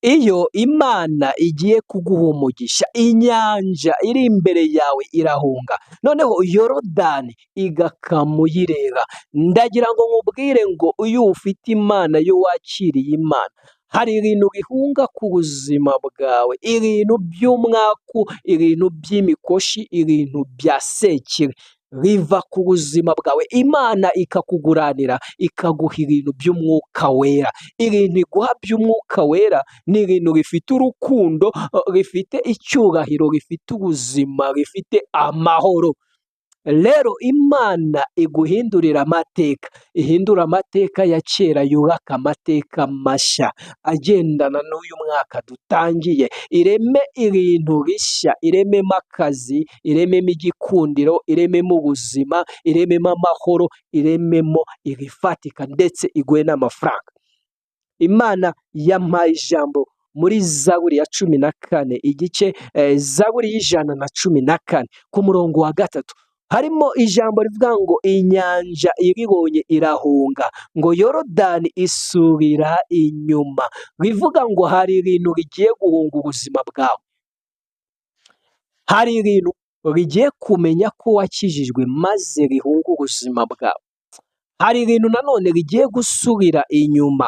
Iyo Imana igiye kuguha umugisha, inyanja iri imbere yawe irahunga, noneho Yorodani igakama uyireba. Ndagira ngo nkubwire ngo iyo ufite Imana, iyo wakiriye Imana, hari ibintu bihunga ku buzima bwawe, ibintu by'umwaku, ibintu by'imikoshi, ibintu bya sekire biva ku buzima bwawe. Imana ikakuguranira, ikaguha ibintu by'umwuka wera. Ibintu iguha by'umwuka wera ni ibintu bifite urukundo, bifite icyubahiro, bifite ubuzima, bifite amahoro. Rero Imana iguhindurira amateka, ihindura amateka ya kera, yubaka amateka mashya agendana n'uyu mwaka dutangiye. Ireme ibintu bishya, irememo akazi, irememo igikundiro, irememo ubuzima, irememo amahoro, irememo ibifatika, ndetse iguhe n'amafaranga. Imana yampaye ijambo muri Zaburi ya 14 igice Zaburi y'114 ku murongo wa 3, harimo ijambo rivuga ngo inyanja ibibonye irahunga, ngo Yorodani isubira inyuma. Bivuga ngo hari ibintu bigiye guhunga ubuzima bwawe, hari ibintu bigiye kumenya ko wakijijwe maze bihunga ubuzima bwawe. Hari ibintu nanone bigiye gusubira inyuma,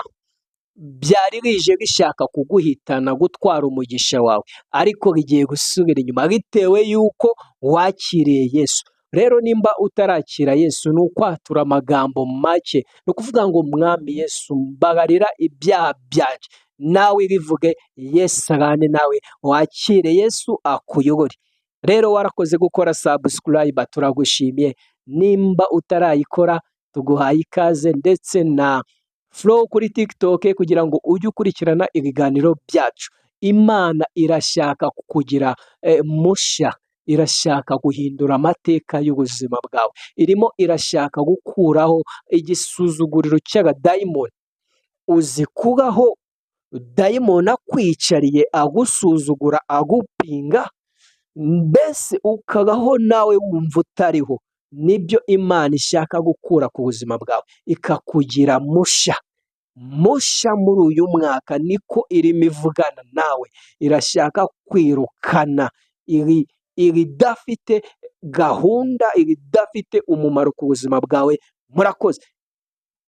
byari bije bishaka kuguhitana, gutwara umugisha wawe, ariko bigiye gusubira inyuma bitewe yuko wakiriye Yesu. Rero nimba utarakira Yesu, ni ukwatura amagambo make, ni ukuvuga ngo mwami Yesu mbabarira ibyaha byanjye, nawe bivuge Yesu abane nawe, wakire Yesu akuyobore. Rero warakoze gukora subscribe, turagushimiye. Nimba utarayikora, tuguhaye ikaze, ndetse na Flow kuri TikTok kugira ngo ujye ukurikirana ibiganiro byacu. Imana irashaka kukugira mushya, irashaka guhindura amateka y'ubuzima bwawe, irimo irashaka gukuraho igisuzuguriro cy'abadayimoni. Uzi kubaho dayimoni akwicariye, agusuzugura, agupinga, mbese ukabaho nawe wumva utariho. Nibyo Imana ishaka gukura ku buzima bwawe, ikakugira mushya muri uyu mwaka. Niko irimo ivugana nawe, irashaka kwirukana ibidafite gahunda, ibidafite umumaro ku buzima bwawe. Murakoze.